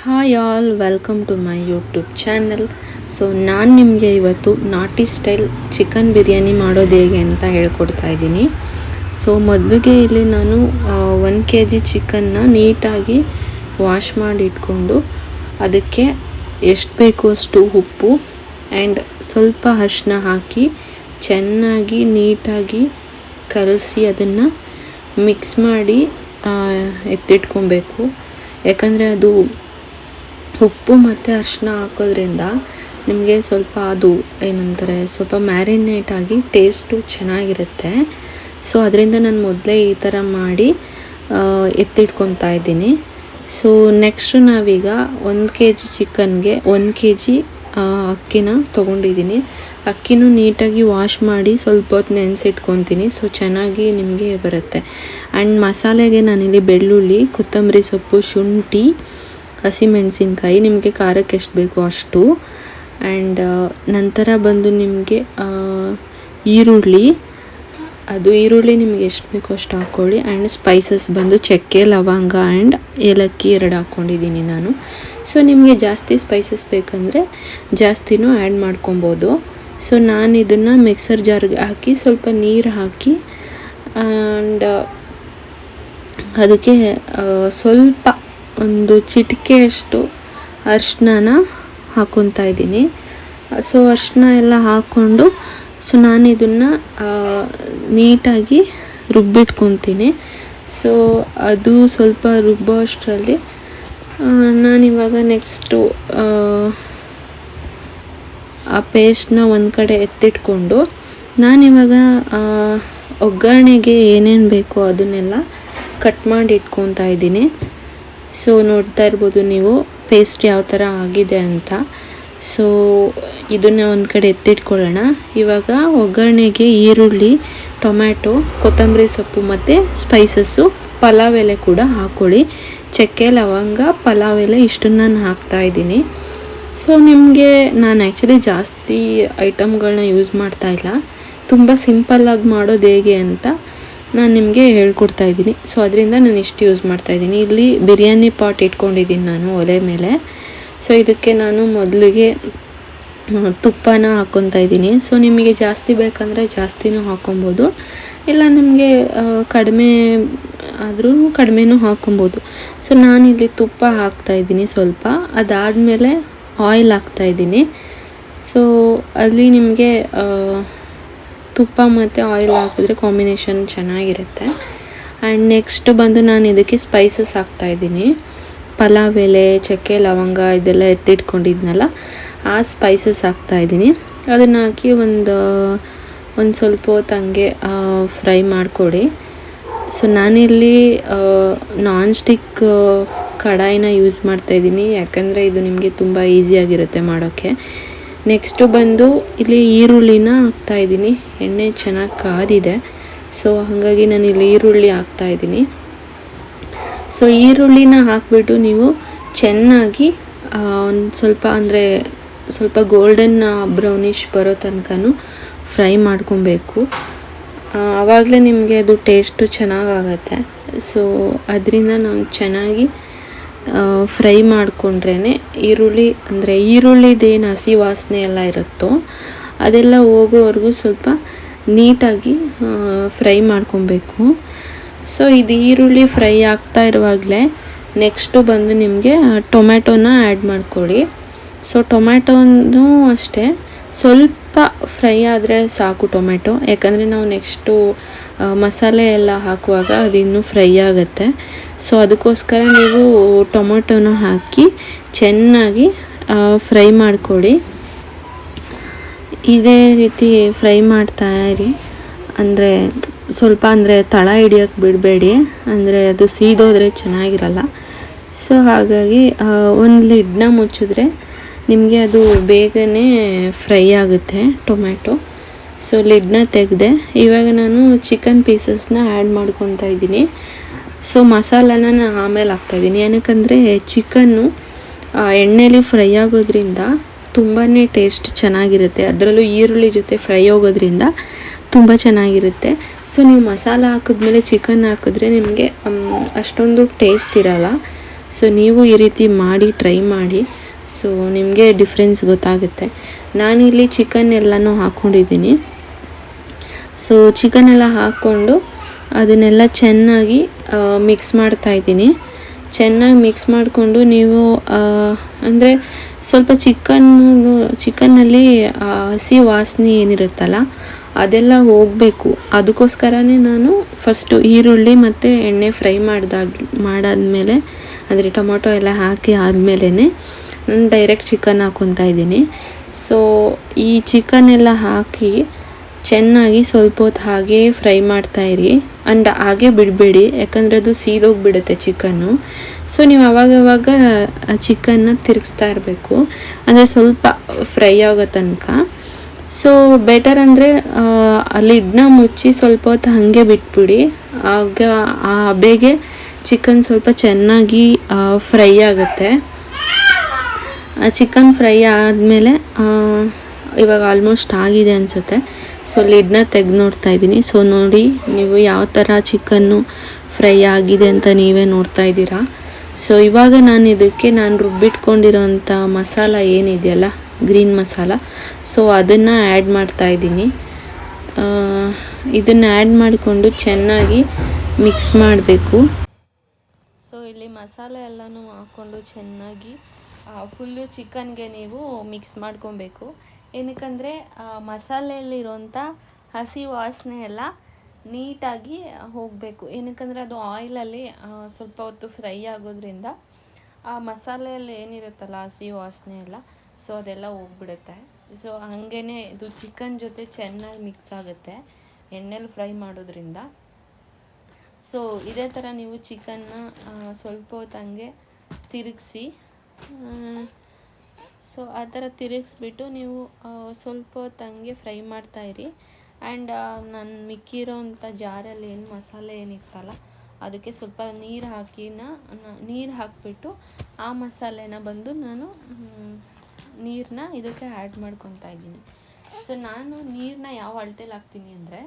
Hi all, welcome to my YouTube channel. So ನಾನು ನಿಮಗೆ ಇವತ್ತು ನಾಟಿ ಸ್ಟೈಲ್ ಚಿಕನ್ ಬಿರಿಯಾನಿ ಮಾಡೋದು ಹೇಗೆ ಅಂತ ಹೇಳ್ಕೊಡ್ತಾ ಇದ್ದೀನಿ. ಸೊ ಮೊದಲಿಗೆ ಇಲ್ಲಿ ನಾನು 1 kg ಚಿಕನ್ನ ನೀಟಾಗಿ ವಾಶ್ ಮಾಡಿ ಇಟ್ಕೊಂಡು ಅದಕ್ಕೆ ಎಷ್ಟು ಬೇಕು ಅಷ್ಟು ಉಪ್ಪು ಆ್ಯಂಡ್ ಸ್ವಲ್ಪ ಅರಿಶಿನ ಹಾಕಿ ಚೆನ್ನಾಗಿ ನೀಟಾಗಿ ಕಲಸಿ ಅದನ್ನು ಮಿಕ್ಸ್ ಮಾಡಿ ಎತ್ತಿಟ್ಕೊಬೇಕು. ಯಾಕಂದರೆ ಅದು ಉಪ್ಪು ಮತ್ತು ಅರಿಶಿನ ಹಾಕೋದ್ರಿಂದ ನಿಮಗೆ ಸ್ವಲ್ಪ ಅದು ಏನಂತಾರೆ ಸ್ವಲ್ಪ ಮ್ಯಾರಿನೇಟ್ ಆಗಿ ಟೇಸ್ಟು ಚೆನ್ನಾಗಿರುತ್ತೆ. ಸೊ ಅದರಿಂದ ನಾನು ಮೊದಲೇ ಈ ಥರ ಮಾಡಿ ಎತ್ತಿಟ್ಕೊತಾ ಇದ್ದೀನಿ. ಸೊ ನೆಕ್ಸ್ಟು ನಾವೀಗ 1 kg ಚಿಕನ್ಗೆ 1 kg ಅಕ್ಕಿನ ತೊಗೊಂಡಿದ್ದೀನಿ. ಅಕ್ಕಿನೂ ನೀಟಾಗಿ ವಾಶ್ ಮಾಡಿ ಸ್ವಲ್ಪ ಹೊತ್ತು ನೆನೆಸಿಟ್ಕೊತೀನಿ. ಸೊ ಚೆನ್ನಾಗಿ ನಿಮಗೆ ಬರುತ್ತೆ. ಆ್ಯಂಡ್ ಮಸಾಲೆಗೆ ನಾನಿಲ್ಲಿ ಬೆಳ್ಳುಳ್ಳಿ, ಕೊತ್ತಂಬರಿ ಸೊಪ್ಪು, ಶುಂಠಿ, ಹಸಿಮೆಣಸಿನ್ಕಾಯಿ ನಿಮಗೆ ಖಾರಕ್ಕೆ ಎಷ್ಟು ಬೇಕೋ ಅಷ್ಟು, ಆ್ಯಂಡ್ ನಂತರ ಬಂದು ನಿಮಗೆ ಈರುಳ್ಳಿ ನಿಮಗೆ ಎಷ್ಟು ಬೇಕೋ ಅಷ್ಟು ಹಾಕ್ಕೊಳ್ಳಿ. ಆ್ಯಂಡ್ ಸ್ಪೈಸಸ್ ಬಂದು ಚಕ್ಕೆ, ಲವಂಗ ಆ್ಯಂಡ್ ಏಲಕ್ಕಿ 2 ಹಾಕ್ಕೊಂಡಿದ್ದೀನಿ ನಾನು. ಸೊ ನಿಮಗೆ ಜಾಸ್ತಿ ಸ್ಪೈಸಸ್ ಬೇಕಂದರೆ ಜಾಸ್ತಿನೂ ಆ್ಯಡ್ ಮಾಡ್ಕೊಬೋದು. ಸೊ ನಾನು ಇದನ್ನು ಮಿಕ್ಸರ್ ಜಾರ್ಗೆ ಹಾಕಿ ಸ್ವಲ್ಪ ನೀರು ಹಾಕಿ ಆ್ಯಂಡ್ ಅದಕ್ಕೆ ಸ್ವಲ್ಪ ಒಂದು ಚಿಟಿಕೆಯಷ್ಟು ಅರಿಶಿನ ಹಾಕ್ಕೊತಾ ಇದ್ದೀನಿ. ಸೊ ಅರಿಶಿನ ಎಲ್ಲ ಹಾಕ್ಕೊಂಡು ಸೊ ನಾನು ಇದನ್ನು ನೀಟಾಗಿ ರುಬ್ಬಿಟ್ಕೊತೀನಿ. ಸೊ ಅದು ಸ್ವಲ್ಪ ರುಬ್ಬೋ ಅಷ್ಟರಲ್ಲಿ ನಾನಿವಾಗ ನೆಕ್ಸ್ಟು ಆ ಪೇಸ್ಟನ್ನ ಒಂದು ಕಡೆ ಎತ್ತಿಟ್ಕೊಂಡು ನಾನಿವಾಗ ಒಗ್ಗರಣೆಗೆ ಏನೇನು ಬೇಕೋ ಅದನ್ನೆಲ್ಲ ಕಟ್ ಮಾಡಿ ಇಟ್ಕೊತಾ ಇದ್ದೀನಿ. ಸೊ ನೋಡ್ತಾ ಇರ್ಬೋದು ನೀವು ಪೇಸ್ಟ್ ಯಾವ ಥರ ಆಗಿದೆ ಅಂತ. ಸೊ ಇದನ್ನು ಒಂದು ಕಡೆ ಎತ್ತಿಟ್ಕೊಳ್ಳೋಣ. ಇವಾಗ ಒಗ್ಗರಣೆಗೆ ಈರುಳ್ಳಿ, ಟೊಮ್ಯಾಟೊ, ಕೊತ್ತಂಬರಿ ಸೊಪ್ಪು ಮತ್ತು ಸ್ಪೈಸಸ್ಸು, ಪಲಾವ್ ಎಲೆ ಕೂಡ ಹಾಕ್ಕೊಳ್ಳಿ. ಚಕ್ಕೆ, ಲವಂಗ, ಪಲಾವ್ ಎಲೆ ಇಷ್ಟನ್ನು ನಾನು ಹಾಕ್ತಾಯಿದ್ದೀನಿ. ಸೊ ನಿಮಗೆ ನಾನು ಆ್ಯಕ್ಚುಲಿ ಜಾಸ್ತಿ ಐಟಮ್ಗಳನ್ನ ಯೂಸ್ ಮಾಡ್ತಾಯಿಲ್ಲ. ತುಂಬ ಸಿಂಪಲ್ಲಾಗಿ ಮಾಡೋದು ಹೇಗೆ ಅಂತ ನಾನು ನಿಮಗೆ ಹೇಳ್ಕೊಡ್ತಾ ಇದ್ದೀನಿ. ಸೊ ಅದರಿಂದ ನಾನು ಇಷ್ಟು ಯೂಸ್ ಮಾಡ್ತಾಯಿದ್ದೀನಿ. ಇಲ್ಲಿ ಬಿರಿಯಾನಿ ಪಾಟ್ ಇಟ್ಕೊಂಡಿದ್ದೀನಿ ನಾನು ಒಲೆ ಮೇಲೆ. ಸೊ ಇದಕ್ಕೆ ನಾನು ಮೊದಲಿಗೆ ತುಪ್ಪನ ಹಾಕ್ಕೊತಾ ಇದ್ದೀನಿ. ಸೊ ನಿಮಗೆ ಜಾಸ್ತಿ ಬೇಕಂದರೆ ಜಾಸ್ತಿನೂ ಹಾಕ್ಕೊಬೋದು, ಇಲ್ಲ ನಿಮಗೆ ಕಡಿಮೆ ಆದ್ರೂ ಕಡಿಮೆನೂ ಹಾಕ್ಕೊಬೋದು. ಸೊ ನಾನಿಲ್ಲಿ ತುಪ್ಪ ಹಾಕ್ತಾಯಿದ್ದೀನಿ ಸ್ವಲ್ಪ. ಅದಾದಮೇಲೆ ಆಯಿಲ್ ಹಾಕ್ತಾಯಿದ್ದೀನಿ. ಸೊ ಅಲ್ಲಿ ನಿಮಗೆ ತುಪ್ಪ ಮತ್ತು ಆಯಿಲ್ ಹಾಕಿದ್ರೆ ಕಾಂಬಿನೇಷನ್ ಚೆನ್ನಾಗಿರುತ್ತೆ. ಆ್ಯಂಡ್ ನೆಕ್ಸ್ಟ್ ಬಂದು ನಾನು ಇದಕ್ಕೆ ಸ್ಪೈಸಸ್ ಹಾಕ್ತಾಯಿದ್ದೀನಿ. ಪಲಾವ್ ಎಲೆ, ಚಕ್ಕೆ, ಲವಂಗ ಇದೆಲ್ಲ ಎತ್ತಿಟ್ಕೊಂಡಿದ್ನಲ್ಲ ಆ ಸ್ಪೈಸಸ್ ಹಾಕ್ತಾಯಿದ್ದೀನಿ. ಅದನ್ನು ಹಾಕಿ ಒಂದು ಸ್ವಲ್ಪ ಹೊತ್ತು ಹಂಗೆ ಫ್ರೈ ಮಾಡಿಕೊಡಿ. ಸೊ ನಾನಿಲ್ಲಿ ನಾನ್ ಸ್ಟಿಕ್ ಕಡಾಯಿನ ಯೂಸ್ ಮಾಡ್ತಾಯಿದ್ದೀನಿ, ಯಾಕಂದರೆ ಇದು ನಿಮಗೆ ತುಂಬ ಈಸಿಯಾಗಿರುತ್ತೆ ಮಾಡೋಕ್ಕೆ. ನೆಕ್ಸ್ಟು ಬಂದು ಇಲ್ಲಿ ಈರುಳ್ಳಿನ ಹಾಕ್ತಾಯಿದ್ದೀನಿ. ಎಣ್ಣೆ ಚೆನ್ನಾಗಿ ಕಾದಿದೆ, ಸೊ ಹಾಗಾಗಿ ನಾನು ಇಲ್ಲಿ ಈರುಳ್ಳಿ ಹಾಕ್ತಾಯಿದ್ದೀನಿ. ಸೊ ಈರುಳ್ಳಿನ ಹಾಕಿಬಿಟ್ಟು ನೀವು ಚೆನ್ನಾಗಿ ಒಂದು ಸ್ವಲ್ಪ ಗೋಲ್ಡನ್ ಬ್ರೌನಿಷ್ ಬರೋ ತನಕನೂ ಫ್ರೈ ಮಾಡ್ಕೊಬೇಕು. ಆವಾಗಲೇ ನಿಮಗೆ ಅದು ಟೇಸ್ಟು ಚೆನ್ನಾಗಾಗತ್ತೆ. ಸೊ ಅದರಿಂದ ನಾವು ಚೆನ್ನಾಗಿ ಫ್ರೈ ಮಾಡಿಕೊಂಡ್ರೇ ಈರುಳ್ಳಿದೇನು ಹಸಿ ವಾಸನೆ ಎಲ್ಲ ಇರುತ್ತೋ ಅದೆಲ್ಲ ಹೋಗೋವರೆಗೂ ಸ್ವಲ್ಪ ನೀಟಾಗಿ ಫ್ರೈ ಮಾಡ್ಕೊಬೇಕು. ಸೊ ಇದು ಈರುಳ್ಳಿ ಫ್ರೈ ಆಗ್ತಾ ಇರುವಾಗಲೇ ನೆಕ್ಸ್ಟು ಬಂದು ನಿಮಗೆ ಟೊಮ್ಯಾಟೋನ ಆ್ಯಡ್ ಮಾಡ್ಕೊಳ್ಳಿ. ಸೊ ಟೊಮ್ಯಾಟೋನೂ ಅಷ್ಟೇ ಸ್ವಲ್ಪ ಫ್ರೈ ಆದರೆ ಸಾಕು ಟೊಮ್ಯಾಟೊ, ಯಾಕಂದರೆ ನಾವು ನೆಕ್ಸ್ಟು ಮಸಾಲೆ ಎಲ್ಲ ಹಾಕುವಾಗ ಅದು ಇನ್ನೂ ಫ್ರೈ ಆಗುತ್ತೆ. ಸೊ ಅದಕ್ಕೋಸ್ಕರ ನೀವು ಟೊಮೊಟೊನ ಹಾಕಿ ಚೆನ್ನಾಗಿ ಫ್ರೈ ಮಾಡಿಕೊಡಿ. ಇದೇ ರೀತಿ ಫ್ರೈ ಮಾಡ್ತಾ ಇರಿ. ಸ್ವಲ್ಪ ತಳ ಹಿಡಿಯೋಕ್ಕೆ ಬಿಡಬೇಡಿ, ಅಂದರೆ ಅದು ಸೀದೋದ್ರೆ ಚೆನ್ನಾಗಿರಲ್ಲ. ಸೊ ಹಾಗಾಗಿ ಒಂದು ಲಿಡ್ನ ಮುಚ್ಚಿದ್ರೆ ನಿಮಗೆ ಅದು ಬೇಗನೆ ಫ್ರೈ ಆಗುತ್ತೆ ಟೊಮ್ಯಾಟೊ. ಸೊ ಲಿಡ್ನ ತೆಗೆದೆ. ಇವಾಗ ನಾನು ಚಿಕನ್ ಪೀಸಸ್ನ ಆ್ಯಡ್ ಮಾಡ್ಕೊತಾ ಇದ್ದೀನಿ. ಸೊ ಮಸಾಲಾನ ನಾನು ಆಮೇಲೆ ಹಾಕ್ತಾಯಿದ್ದೀನಿ, ಏನಕ್ಕಂದರೆ ಚಿಕನ್ನು ಎಣ್ಣೆಲಿ ಫ್ರೈ ಆಗೋದ್ರಿಂದ ತುಂಬಾ ಟೇಸ್ಟ್ ಚೆನ್ನಾಗಿರುತ್ತೆ. ಅದರಲ್ಲೂ ಈರುಳ್ಳಿ ಜೊತೆ ಫ್ರೈ ಹೋಗೋದ್ರಿಂದ ತುಂಬ ಚೆನ್ನಾಗಿರುತ್ತೆ. ಸೊ ನೀವು ಮಸಾಲ ಹಾಕಿದ್ಮೇಲೆ ಚಿಕನ್ ಹಾಕಿದ್ರೆ ನಿಮಗೆ ಅಷ್ಟೊಂದು ಟೇಸ್ಟ್ ಇರಲ್ಲ. ಸೊ ನೀವು ಈ ರೀತಿ ಮಾಡಿ ಟ್ರೈ ಮಾಡಿ. ಸೊ ನಿಮಗೆ ಡಿಫ್ರೆನ್ಸ್ ಗೊತ್ತಾಗುತ್ತೆ. ನಾನಿಲ್ಲಿ ಚಿಕನ್ ಎಲ್ಲನೂ ಹಾಕ್ಕೊಂಡಿದ್ದೀನಿ. ಸೊ ಚಿಕನ್ ಎಲ್ಲ ಹಾಕ್ಕೊಂಡು ಅದನ್ನೆಲ್ಲ ಚೆನ್ನಾಗಿ ಮಿಕ್ಸ್ ಮಾಡ್ತಾಯಿದ್ದೀನಿ. ಚೆನ್ನಾಗಿ ಮಿಕ್ಸ್ ಮಾಡಿಕೊಂಡು ನೀವು ಅಂದರೆ ಸ್ವಲ್ಪ ಚಿಕನ್ನಲ್ಲಿ ಹಸಿ ವಾಸನೆ ಏನಿರುತ್ತಲ್ಲ ಅದೆಲ್ಲ ಹೋಗಬೇಕು. ಅದಕ್ಕೋಸ್ಕರನೇ ನಾನು ಫಸ್ಟು ಈರುಳ್ಳಿ ಮತ್ತು ಎಣ್ಣೆ ಫ್ರೈ ಮಾಡಾದ್ಮೇಲೆ ಅಂದರೆ ಟೊಮೊಟೊ ಎಲ್ಲ ಹಾಕಿ ಆದಮೇಲೆ ನಾನು ಡೈರೆಕ್ಟ್ ಚಿಕನ್ ಹಾಕ್ಕೊತಾ ಇದ್ದೀನಿ. ಸೊ ಈ ಚಿಕನ್ ಎಲ್ಲ ಹಾಕಿ ಚೆನ್ನಾಗಿ ಸ್ವಲ್ಪ ಹೊತ್ತು ಹಾಗೇ ಫ್ರೈ ಮಾಡ್ತಾಯಿರಿ. ಆ್ಯಂಡ್ ಹಾಗೆ ಬಿಡಬೇಡಿ, ಯಾಕಂದರೆ ಅದು ಸೀದೋಗಿಬಿಡುತ್ತೆ ಚಿಕನ್ನು. ಸೊ ನೀವು ಅವಾಗವಾಗ ಚಿಕನ್ನ ತಿರುಗಿಸ್ತಾ ಇರಬೇಕು, ಅಂದರೆ ಸ್ವಲ್ಪ ಫ್ರೈ ಆಗೋ ತನಕ. ಸೊ ಬೆಟರ್ ಅಂದರೆ ಲಿಡ್ನ ಮುಚ್ಚಿ ಸ್ವಲ್ಪ ಹೊತ್ತು ಹಾಗೆ ಬಿಟ್ಬಿಡಿ. ಆಗ ಆ ಹಬೆಗೆ ಚಿಕನ್ ಸ್ವಲ್ಪ ಚೆನ್ನಾಗಿ ಫ್ರೈ ಆಗುತ್ತೆ. ಚಿಕನ್ ಫ್ರೈ ಆದಮೇಲೆ ಇವಾಗ ಆಲ್ಮೋಸ್ಟ್ ಆಗಿದೆ ಅನಿಸುತ್ತೆ. ಸೊ ಲಿಡ್ನ ತೆಗೆದು ನೋಡ್ತಾ ಇದ್ದೀನಿ. ಸೊ ನೋಡಿ, ನೀವು ಯಾವ ಥರ ಚಿಕನ್ನು ಫ್ರೈ ಆಗಿದೆ ಅಂತ ನೀವೇ ನೋಡ್ತಾ ಇದ್ದೀರಾ. ಸೊ ಇವಾಗ ನಾನು ರುಬ್ಬಿಟ್ಕೊಂಡಿರೋಂಥ ಮಸಾಲ ಏನಿದೆಯಲ್ಲ, ಗ್ರೀನ್ ಮಸಾಲ, ಸೊ ಅದನ್ನು ಆ್ಯಡ್ ಮಾಡ್ತಾಯಿದ್ದೀನಿ. ಇದನ್ನು ಆ್ಯಡ್ ಮಾಡಿಕೊಂಡು ಚೆನ್ನಾಗಿ ಮಿಕ್ಸ್ ಮಾಡಬೇಕು. ಸೊ ಇಲ್ಲಿ ಮಸಾಲೆ ಎಲ್ಲನೂ ಹಾಕ್ಕೊಂಡು ಚೆನ್ನಾಗಿ ಫುಲ್ಲು ಚಿಕನ್ಗೆ ನೀವು ಮಿಕ್ಸ್ ಮಾಡ್ಕೊಬೇಕು. ಏನಕ್ಕಂದರೆ ಮಸಾಲೆಯಲ್ಲಿರೋಂಥ ಹಸಿ ವಾಸನೆ ಎಲ್ಲ ನೀಟಾಗಿ ಹೋಗಬೇಕು. ಏನಕ್ಕಂದರೆ ಅದು ಆಯಿಲಲ್ಲಿ ಸ್ವಲ್ಪ ಹೊತ್ತು ಫ್ರೈ ಆಗೋದ್ರಿಂದ ಆ ಮಸಾಲೆಯಲ್ಲಿ ಏನಿರುತ್ತಲ್ಲ ಹಸಿ ವಾಸನೆ ಎಲ್ಲ, ಸೊ ಅದೆಲ್ಲ ಹೋಗ್ಬಿಡುತ್ತೆ. ಸೊ ಹಾಗೇ ಇದು ಚಿಕನ್ ಜೊತೆ ಚೆನ್ನಾಗಿ ಮಿಕ್ಸ್ ಆಗುತ್ತೆ ಎಣ್ಣೆಲಿ ಫ್ರೈ ಮಾಡೋದ್ರಿಂದ. ಸೊ ಇದೇ ಥರ ನೀವು ಚಿಕನ್ನ ಸ್ವಲ್ಪ ಹೊತ್ತು ಹಂಗೆ ತಿರುಗಿಸಿ, ಸೊ ಆ ಥರ ತಿರುಗಿಸ್ಬಿಟ್ಟು ನೀವು ಸ್ವಲ್ಪ ಹೊತ್ತು ಹಂಗೆ ಫ್ರೈ ಮಾಡ್ತಾಯಿರಿ. ಆ್ಯಂಡ್ ನಾನು ಮಿಕ್ಕಿರೋ ಅಂಥ ಜಾರಲ್ಲಿ ಏನು ಮಸಾಲೆ ಏನಿತ್ತಲ್ಲ ಅದಕ್ಕೆ ಸ್ವಲ್ಪ ನೀರು ಹಾಕಿಬಿಟ್ಟು ಆ ಮಸಾಲೆನ ಬಂದು ನಾನು ನೀರನ್ನ ಇದಕ್ಕೆ ಆ್ಯಡ್ ಮಾಡ್ಕೊತಾ ಇದ್ದೀನಿ. ಸೊ ನಾನು ನೀರನ್ನ ಯಾವ ಅಳತೆಲಿ ಹಾಕ್ತೀನಿ ಅಂದರೆ,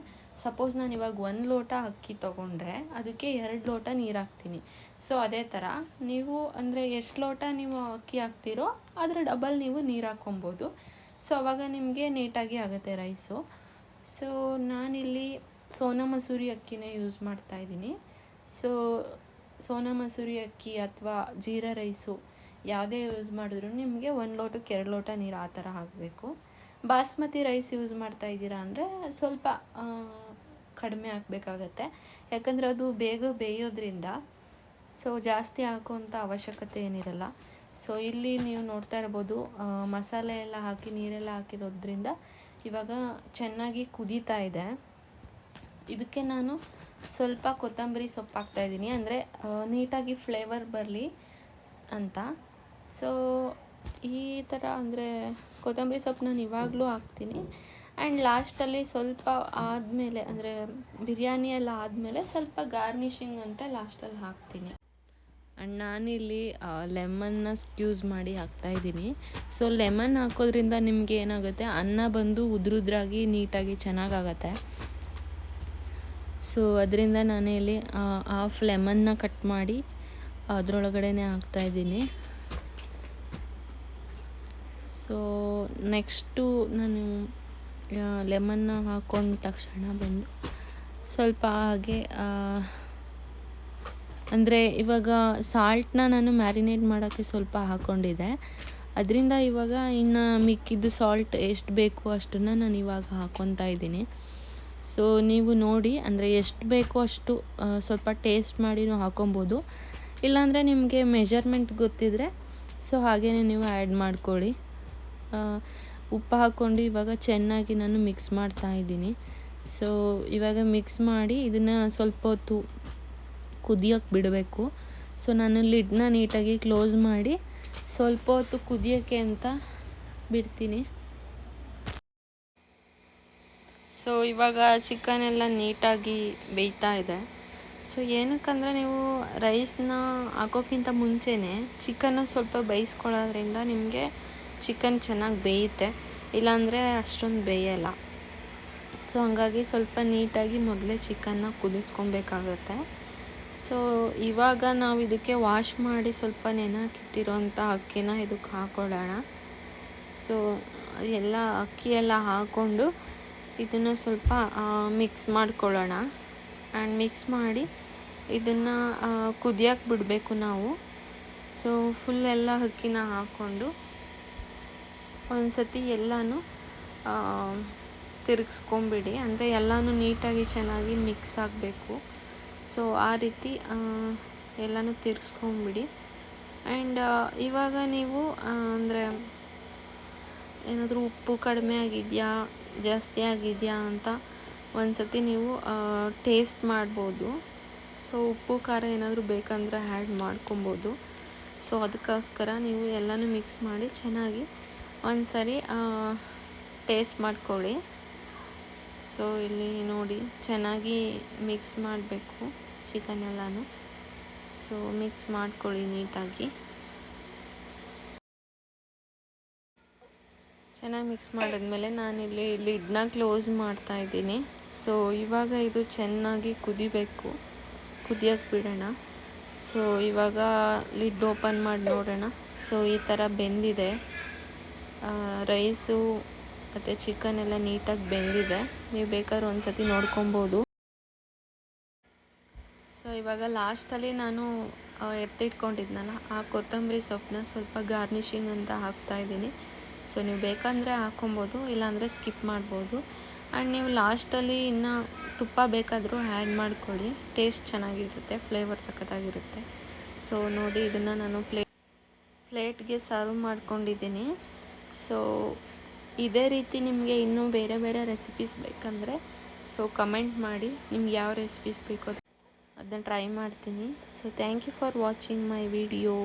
ಸಪೋಸ್ ನಾನು ಇವಾಗ 1 ಲೋಟ ಅಕ್ಕಿ ತೊಗೊಂಡ್ರೆ ಅದಕ್ಕೆ 2 ಲೋಟ ನೀರು ಹಾಕ್ತೀನಿ. ಸೊ ಅದೇ ಥರ ನೀವು ಅಂದರೆ ಎಷ್ಟು ಲೋಟ ನೀವು ಅಕ್ಕಿ ಹಾಕ್ತೀರೋ ಅದರ ಡಬಲ್ ನೀವು ನೀರು ಹಾಕ್ಕೊಬೋದು. ಸೊ ಆವಾಗ ನಿಮಗೆ ನೀಟಾಗಿ ಆಗುತ್ತೆ ರೈಸು. ಸೊ ನಾನಿಲ್ಲಿ ಸೋನಾ ಮಸೂರಿ ಅಕ್ಕಿನೇ ಯೂಸ್ ಮಾಡ್ತಾಯಿದ್ದೀನಿ. ಸೊ ಸೋನಾ ಮಸೂರಿ ಅಕ್ಕಿ ಅಥವಾ ಜೀರಾ ರೈಸು ಯಾವುದೇ ಯೂಸ್ ಮಾಡಿದ್ರು ನಿಮಗೆ 1 ಲೋಟಕ್ಕೆ 2 ಲೋಟ ನೀರು ಆ ಥರ ಹಾಕಬೇಕು. ಬಾಸ್ಮತಿ ರೈಸ್ ಯೂಸ್ ಮಾಡ್ತಾಯಿದ್ದೀರಾ ಅಂದರೆ ಸ್ವಲ್ಪ ಕಡಿಮೆ ಹಾಕಬೇಕಾಗತ್ತೆ, ಯಾಕಂದರೆ ಅದು ಬೇಗ ಬೇಯೋದ್ರಿಂದ. ಸೊ ಜಾಸ್ತಿ ಹಾಕುವಂಥ ಅವಶ್ಯಕತೆ ಏನಿರಲ್ಲ. ಸೊ ಇಲ್ಲಿ ನೀವು ನೋಡ್ತಾ ಇರ್ಬೋದು, ಮಸಾಲೆ ಎಲ್ಲ ಹಾಕಿ ನೀರೆಲ್ಲ ಹಾಕಿರೋದ್ರಿಂದ ಇವಾಗ ಚೆನ್ನಾಗಿ ಕುದೀತಾ ಇದೆ. ಇದಕ್ಕೆ ನಾನು ಸ್ವಲ್ಪ ಕೊತ್ತಂಬರಿ ಸೊಪ್ಪು ಹಾಕ್ತಾಯಿದ್ದೀನಿ, ಅಂದರೆ ನೀಟಾಗಿ ಫ್ಲೇವರ್ ಬರಲಿ ಅಂತ. ಸೊ ಈ ಥರ ಅಂದರೆ ಕೊತ್ತಂಬರಿ ಸೊಪ್ಪು ನಾನು ಇವಾಗಲೂ ಹಾಕ್ತೀನಿ. ಆ್ಯಂಡ್ ಲಾಸ್ಟಲ್ಲಿ ಸ್ವಲ್ಪ ಆದಮೇಲೆ ಅಂದರೆ ಬಿರಿಯಾನಿ ಎಲ್ಲ ಆದಮೇಲೆ ಸ್ವಲ್ಪ ಗಾರ್ನಿಷಿಂಗ್ ಅಂತ ಲಾಸ್ಟಲ್ಲಿ ಹಾಕ್ತೀನಿ. ಆ್ಯಂಡ್ ನಾನಿಲ್ಲಿ ಲೆಮನ್ನ ಸ್ಕ್ಯೂಸ್ ಮಾಡಿ ಹಾಕ್ತಾಯಿದ್ದೀನಿ. ಸೊ ಲೆಮನ್ ಹಾಕೋದ್ರಿಂದ ನಿಮಗೆ ಏನಾಗುತ್ತೆ, ಅನ್ನ ಬಂದು ಉದ್ರುದ್ರಾಗಿ ನೀಟಾಗಿ ಚೆನ್ನಾಗಾಗತ್ತೆ. ಸೊ ಅದರಿಂದ ನಾನಿಲ್ಲಿ ಹಾಫ್ ಲೆಮನ್ನ ಕಟ್ ಮಾಡಿ ಅದರೊಳಗಡೆನೇ ಹಾಕ್ತಾಯಿದ್ದೀನಿ. ಸೊ ನೆಕ್ಸ್ಟು ನಾನು ಲೆಮನ್ನ ಹಾಕ್ಕೊಂಡ ತಕ್ಷಣ ಬಂದು ಸ್ವಲ್ಪ ಹಾಗೆ ಅಂದರೆ ಇವಾಗ ಸಾಲ್ಟನ್ನ ನಾನು ಮ್ಯಾರಿನೇಟ್ ಮಾಡೋಕ್ಕೆ ಸ್ವಲ್ಪ ಹಾಕ್ಕೊಂಡಿದ್ದೆ. ಅದರಿಂದ ಇವಾಗ ಇನ್ನು ಮಿಕ್ಕಿದ್ದು ಸಾಲ್ಟ್ ಎಷ್ಟು ಬೇಕು ಅಷ್ಟನ್ನು ನಾನು ಇವಾಗ ಹಾಕ್ಕೊತಾ ಇದ್ದೀನಿ. ಸೊ ನೀವು ನೋಡಿ, ಅಂದರೆ ಎಷ್ಟು ಬೇಕೋ ಅಷ್ಟು ಸ್ವಲ್ಪ ಟೇಸ್ಟ್ ಮಾಡಿ ಹಾಕೊಬೋದು. ಇಲ್ಲಾಂದರೆ ನಿಮಗೆ ಮೆಜರ್ಮೆಂಟ್ ಗೊತ್ತಿದ್ದರೆ ಸೊ ಹಾಗೇ ನೀವು ಆ್ಯಡ್ ಮಾಡ್ಕೊಳ್ಳಿ. ಉಪ್ಪು ಹಾಕ್ಕೊಂಡು ಇವಾಗ ಚೆನ್ನಾಗಿ ನಾನು ಮಿಕ್ಸ್ ಮಾಡ್ತಾಯಿದ್ದೀನಿ. ಸೊ ಇವಾಗ ಮಿಕ್ಸ್ ಮಾಡಿ ಇದನ್ನು ಸ್ವಲ್ಪ ಹೊತ್ತು ಕುದಿಯೋಕ್ಕೆ ಬಿಡಬೇಕು. ಸೊ ನಾನು ಲಿಡ್ನ ನೀಟಾಗಿ ಕ್ಲೋಸ್ ಮಾಡಿ ಸ್ವಲ್ಪ ಹೊತ್ತು ಕುದಿಯೋಕ್ಕೆ ಅಂತ ಬಿಡ್ತೀನಿ. ಸೊ ಇವಾಗ ಚಿಕನ್ ಎಲ್ಲ ನೀಟಾಗಿ ಬೇಯ್ತಾ ಇದೆ. ಸೊ ಏನಕ್ಕಂದರೆ ನೀವು ರೈಸ್ನ ಹಾಕೋಕ್ಕಿಂತ ಮುಂಚೆನೇ ಚಿಕನ್ನ ಸ್ವಲ್ಪ ಬೇಯಿಸ್ಕೊಳ್ಳೋದ್ರಿಂದ ನಿಮಗೆ ಚಿಕನ್ ಚೆನ್ನಾಗಿ ಬೇಯುತ್ತೆ, ಇಲ್ಲಾಂದರೆ ಅಷ್ಟೊಂದು ಬೇಯಲ್ಲ. ಸೊ ಹಾಗಾಗಿ ಸ್ವಲ್ಪ ನೀಟಾಗಿ ಮೊದಲೇ ಚಿಕನ್ನ ಕುದಿಸ್ಕೊಬೇಕಾಗತ್ತೆ. ಸೊ ಸೊ ಇವಾಗ ನಾವು ಇದಕ್ಕೆ ವಾಶ್ ಮಾಡಿ ಸ್ವಲ್ಪ ನೆನಕಿಟ್ಟಿರೋಂಥ ಅಕ್ಕಿನ ಇದಕ್ಕೆ ಹಾಕೊಳ್ಳೋಣ. ಸೊ ಎಲ್ಲ ಅಕ್ಕಿ ಎಲ್ಲ ಹಾಕ್ಕೊಂಡು ಇದನ್ನು ಸ್ವಲ್ಪ ಮಿಕ್ಸ್ ಮಾಡ್ಕೊಳ್ಳೋಣ. ಆ್ಯಂಡ್ ಮಿಕ್ಸ್ ಮಾಡಿ ಇದನ್ನು ಕುದಿಯೋಕ್ಕೆ ಬಿಡಬೇಕು ನಾವು. ಸೊ ಫುಲ್ ಎಲ್ಲ ಅಕ್ಕಿನ ಹಾಕ್ಕೊಂಡು ಒಂದು ಸತಿ ಎಲ್ಲನೂ ತಿರುಗಿಸ್ಕೊಂಬಿಡಿ. ಅಂದರೆ ಎಲ್ಲನೂ ನೀಟಾಗಿ ಚೆನ್ನಾಗಿ ಮಿಕ್ಸ್ ಆಗಬೇಕು. ಸೊ ಆ ರೀತಿ ಎಲ್ಲನೂ ತಿರುಗಿಸ್ಕೊಂಬಿಡಿ. ಆ್ಯಂಡ್ ಇವಾಗ ನೀವು ಅಂದರೆ ಏನಾದರೂ ಉಪ್ಪು ಕಡಿಮೆ ಆಗಿದೆಯಾ ಜಾಸ್ತಿ ಆಗಿದೆಯಾ ಅಂತ ಒಂದು ಸತಿ ನೀವು ಟೇಸ್ಟ್ ಮಾಡ್ಬೋದು. ಸೊ ಉಪ್ಪು ಖಾರ ಏನಾದರೂ ಬೇಕಂದರೆ ಆ್ಯಡ್ ಮಾಡ್ಕೊಬೋದು. ಸೊ ಅದಕ್ಕೋಸ್ಕರ ನೀವು ಎಲ್ಲನೂ ಮಿಕ್ಸ್ ಮಾಡಿ ಚೆನ್ನಾಗಿ ಒಂದು ಸರಿ ಟೇಸ್ಟ್ ಮಾಡ್ಕೊಳ್ಳಿ. ಸೊ ಇಲ್ಲಿ ನೋಡಿ ಚೆನ್ನಾಗಿ ಮಿಕ್ಸ್ ಮಾಡಬೇಕು ಚಿಕನ್ ಎಲ್ಲನೂ. ಸೊ ಮಿಕ್ಸ್ ಮಾಡ್ಕೊಳ್ಳಿ ನೀಟಾಗಿ. ಚೆನ್ನಾಗಿ ಮಿಕ್ಸ್ ಮಾಡಿದ್ಮೇಲೆ ನಾನಿಲ್ಲಿ ಲಿಡ್ನ ಕ್ಲೋಸ್ ಮಾಡ್ತಾಯಿದ್ದೀನಿ. ಸೊ ಇವಾಗ ಇದು ಚೆನ್ನಾಗಿ ಕುದಿಬೇಕು, ಕುದಿಯೋಕ್ಕೆ ಬಿಡೋಣ. ಸೊ ಇವಾಗ ಲಿಡ್ ಓಪನ್ ಮಾಡಿ ನೋಡೋಣ. ಸೊ ಈ ಥರ ಬೆಂದಿದೆ, ರೈಸು ಮತ್ತು ಚಿಕನ್ ಎಲ್ಲ ನೀಟಾಗಿ ಬೆಂದಿದೆ. ನೀವು ಬೇಕಾದ್ರೆ ಒಂದು ಸತಿ ನೋಡ್ಕೊಬೋದು. ಸೊ ಇವಾಗ ಲಾಸ್ಟಲ್ಲಿ ನಾನು ಎತ್ತಿಟ್ಕೊಂಡಿದ್ನಲ್ಲ ಆ ಕೊತ್ತಂಬರಿ ಸೊಪ್ಪನ್ನ ಸ್ವಲ್ಪ ಗಾರ್ನಿಷಿಂಗ್ ಅಂತ ಹಾಕ್ತಾಯಿದ್ದೀನಿ. ಸೊ ನೀವು ಬೇಕಂದರೆ ಹಾಕ್ಕೊಬೋದು, ಇಲ್ಲಾಂದರೆ ಸ್ಕಿಪ್ ಮಾಡ್ಬೋದು. ಆ್ಯಂಡ್ ನೀವು ಲಾಸ್ಟಲ್ಲಿ ಇನ್ನು ತುಪ್ಪ ಬೇಕಾದರೂ ಆ್ಯಡ್ ಮಾಡ್ಕೊಳ್ಳಿ, ಟೇಸ್ಟ್ ಚೆನ್ನಾಗಿರುತ್ತೆ, ಫ್ಲೇವರ್ ಸಖತ್ತಾಗಿರುತ್ತೆ. ಸೊ ನೋಡಿ ಇದನ್ನು ನಾನು ಪ್ಲೇಟ್ಗೆ ಸರ್ವ್ ಮಾಡ್ಕೊಂಡಿದ್ದೀನಿ. ಸೊ ಇದೇ ರೀತಿ ನಿಮಗೆ ಇನ್ನೂ ಬೇರೆ ಬೇರೆ ರೆಸಿಪೀಸ್ ಬೇಕಂದರೆ ಸೊ ಕಮೆಂಟ್ ಮಾಡಿ, ನಿಮ್ಗೆ ಯಾವ ರೆಸಿಪೀಸ್ ಬೇಕೋ ಅದನ್ನು ಟ್ರೈ ಮಾಡ್ತೀನಿ. So thank you for watching my video.